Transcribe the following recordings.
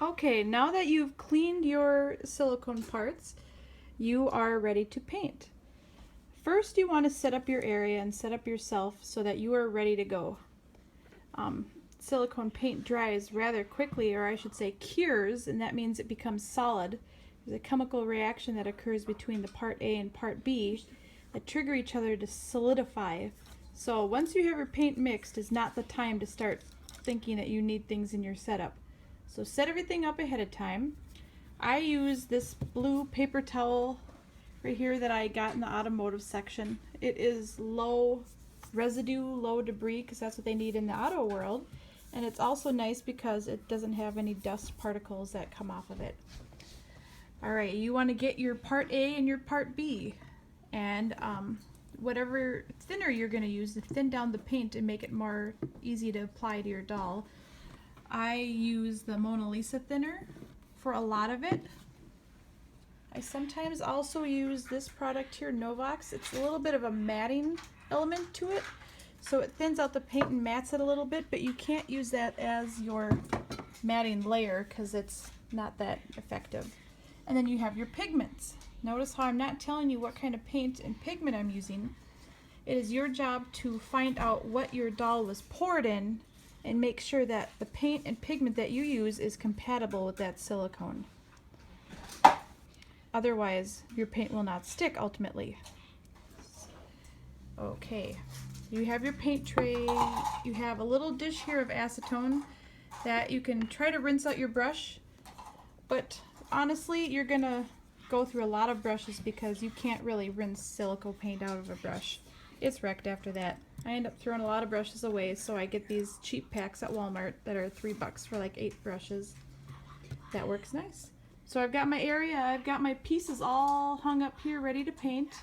Okay, now that you've cleaned your silicone parts, you are ready to paint. First, you want to set up your area and set up yourself so that you are ready to go. Silicone paint dries rather quickly, or I should say cures, and that means it becomes solid. There's a chemical reaction that occurs between the part A and part B that trigger each other to solidify. So once you have your paint mixed, is not the time to start thinking that you need things in your setup. So set everything up ahead of time. I use this blue paper towel right here that I got in the automotive section. It is low residue, low debris, because that's what they need in the auto world. And it's also nice because it doesn't have any dust particles that come off of it. Alright, you want to get your part A and your part B. And whatever thinner you're going to use to thin down the paint and make it more easy to apply to your doll. I use the Mona Lisa thinner for a lot of it. I sometimes also use this product here, Novox. It's a little bit of a matting element to it, so it thins out the paint and mats it a little bit, but you can't use that as your matting layer because it's not that effective. And then you have your pigments. Notice how I'm not telling you what kind of paint and pigment I'm using. It is your job to find out what your doll was poured in and make sure that the paint and pigment that you use is compatible with that silicone. Otherwise, your paint will not stick ultimately. Okay, you have your paint tray. You have a little dish here of acetone that you can try to rinse out your brush, but honestly, you're gonna go through a lot of brushes because you can't really rinse silicone paint out of a brush. It's wrecked after that. I end up throwing a lot of brushes away, so I get these cheap packs at Walmart that are $3 for like 8 brushes. That works nice. So I've got my area, I've got my pieces all hung up here ready to paint.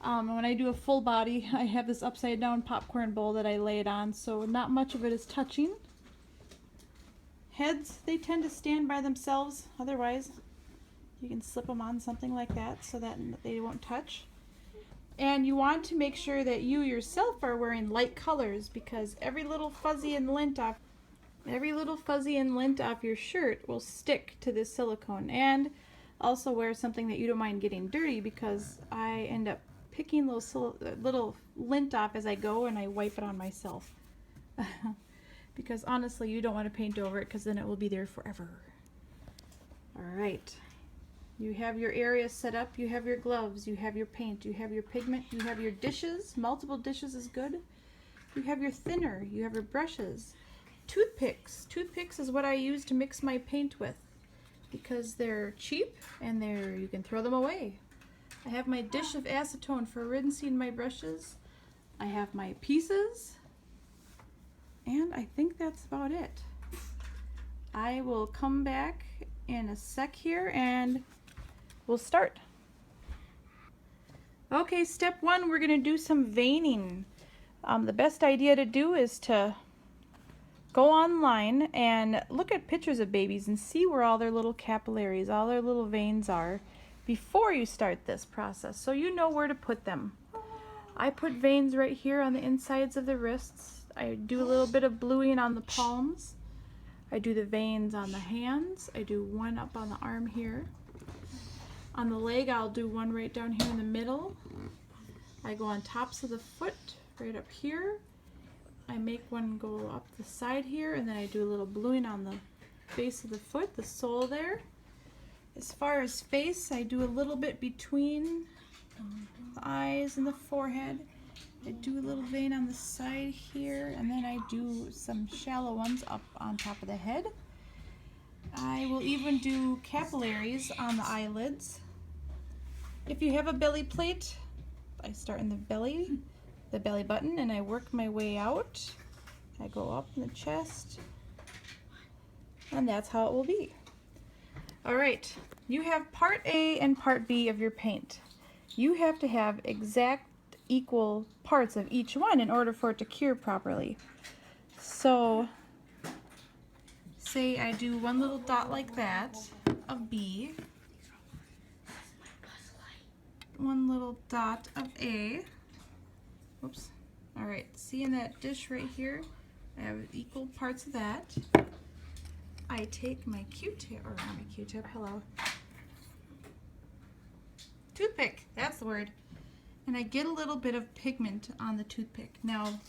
When I do a full body, I have this upside down popcorn bowl that I lay it on, so not much of it is touching. Heads, they tend to stand by themselves, otherwise you can slip them on something like that so that they won't touch. And you want to make sure that you yourself are wearing light colors, because every little fuzzy and lint off your shirt will stick to this silicone. And also wear something that you don't mind getting dirty, because I end up picking those little lint off as I go and I wipe it on myself. Because honestly, you don't want to paint over it because then it will be there forever. Alright. You have your area set up, you have your gloves, you have your paint, you have your pigment, you have your dishes. Multiple dishes is good. You have your thinner, you have your brushes. Toothpicks. Toothpicks is what I use to mix my paint with because they're cheap and you can throw them away. I have my dish of acetone for rinsing my brushes. I have my pieces. And I think that's about it. I will come back in a sec here and we'll start. Okay, step 1, we're going to do some veining. The best idea to do is to go online and look at pictures of babies and see where all their little capillaries, all their little veins are before you start this process, so you know where to put them. I put veins right here on the insides of the wrists. I do a little bit of bluing on the palms. I do the veins on the hands. I do one up on the arm here. On the leg, I'll do one right down here in the middle. I go on tops of the foot, right up here. I make one go up the side here, and then I do a little bluing on the base of the foot, the sole there. As far as face, I do a little bit between the eyes and the forehead. I do a little vein on the side here, and then I do some shallow ones up on top of the head. I will even do capillaries on the eyelids. If you have a belly plate, I start in the belly button, and I work my way out. I go up in the chest, and that's how it will be. Alright, you have part A and part B of your paint. You have to have exact equal parts of each one in order for it to cure properly. So, say I do one little dot like that of B, one little dot of A. Oops. Alright, see in that dish right here, I have equal parts of that. I take my Q-tip, or not my Q-tip, hello. Toothpick, that's the word. And I get a little bit of pigment on the toothpick. Now,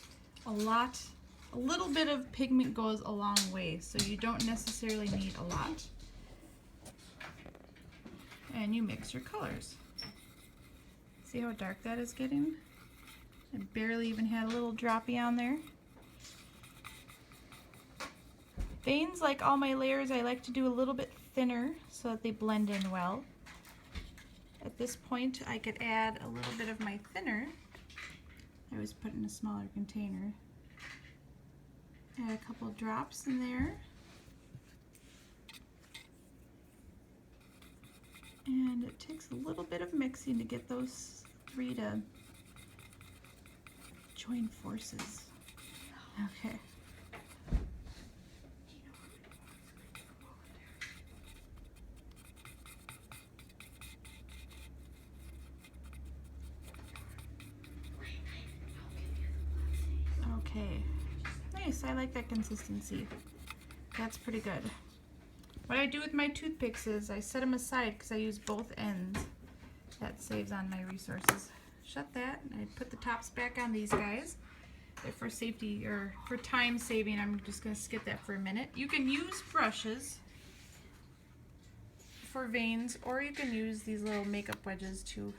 a little bit of pigment goes a long way, so you don't necessarily need a lot. And you mix your colors. See how dark that is getting? I barely even had a little droppy on there. Veins, like all my layers, I like to do a little bit thinner so that they blend in well. At this point, I could add a little bit of my thinner. I always put in a smaller container. Add a couple drops in there. And it takes a little bit of mixing to get those three to join forces. Okay. Okay. Nice, I like that consistency. That's pretty good. What I do with my toothpicks is I set them aside because I use both ends. That saves on my resources. Shut that, and I put the tops back on these guys. For safety, or for time saving, I'm just going to skip that for a minute. You can use brushes for veins, or you can use these little makeup wedges too.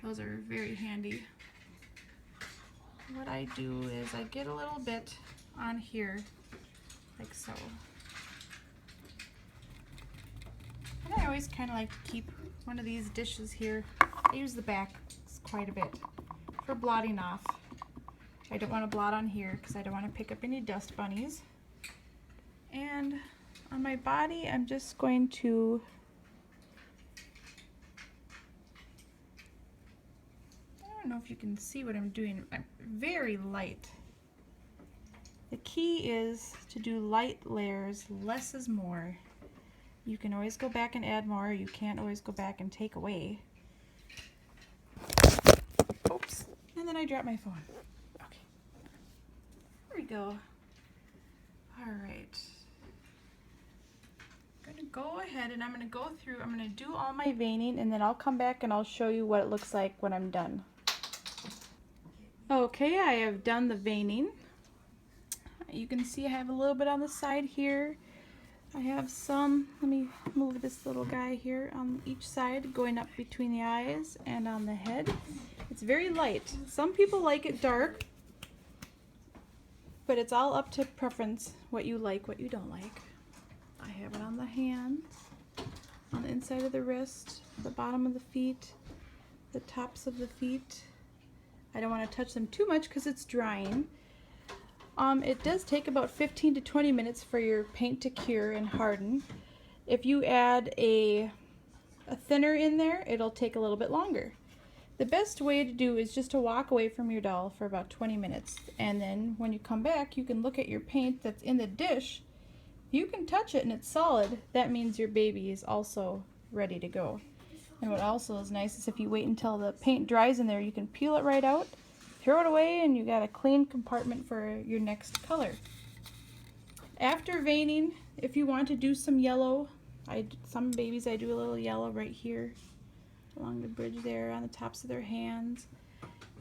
Those are very handy. What I do is I get a little bit on here, like so. And I always kind of like to keep one of these dishes here. I use the back quite a bit for blotting off. I don't want to blot on here because I don't want to pick up any dust bunnies. And on my body, I'm just going to I don't know if you can see what I'm doing. I'm very light. The key is to do light layers. Less is more. You can always go back and add more. You can't always go back and take away. Oops. And then I dropped my phone. Okay. There we go. All right. I'm going to go ahead and I'm going to go through, I'm going to do all my veining, and then I'll come back and I'll show you what it looks like when I'm done. Okay, I have done the veining. You can see I have a little bit on the side here. I have some, let me move this little guy here on each side, going up between the eyes and on the head. It's very light. Some people like it dark, but it's all up to preference, what you like, what you don't like. I have it on the hands, on the inside of the wrist, the bottom of the feet, the tops of the feet. I don't want to touch them too much because it's drying. It does take about 15 to 20 minutes for your paint to cure and harden. If you add a thinner in there, it'll take a little bit longer. The best way to do is just to walk away from your doll for about 20 minutes, and then when you come back, you can look at your paint that's in the dish. If you can touch it and it's solid, that means your baby is also ready to go. And what also is nice is if you wait until the paint dries in there, you can peel it right out, throw it away, and you got a clean compartment for your next color. After veining, if you want to do some yellow, some babies I do a little yellow right here along the bridge there, on the tops of their hands.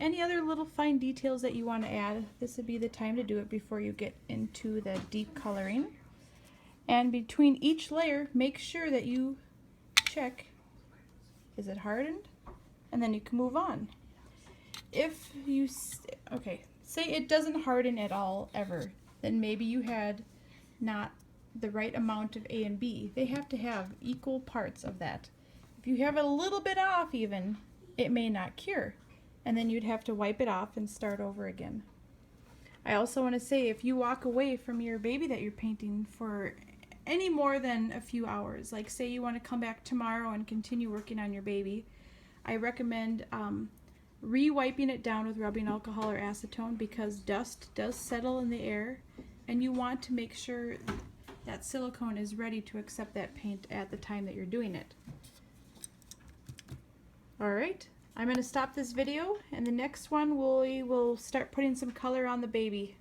Any other little fine details that you want to add, this would be the time to do it before you get into the deep coloring. And between each layer, make sure that you check, is it hardened? And then you can move on. If you, okay, say it doesn't harden at all ever, then maybe you had not the right amount of A and B. They have to have equal parts of that. If you have it a little bit off even, it may not cure. And then you'd have to wipe it off and start over again. I also want to say, if you walk away from your baby that you're painting for any more than a few hours, like say you want to come back tomorrow and continue working on your baby, I recommend re-wiping it down with rubbing alcohol or acetone, because dust does settle in the air, and you want to make sure that silicone is ready to accept that paint at the time that you're doing it. Alright, I'm going to stop this video, and the next one we will start putting some color on the baby.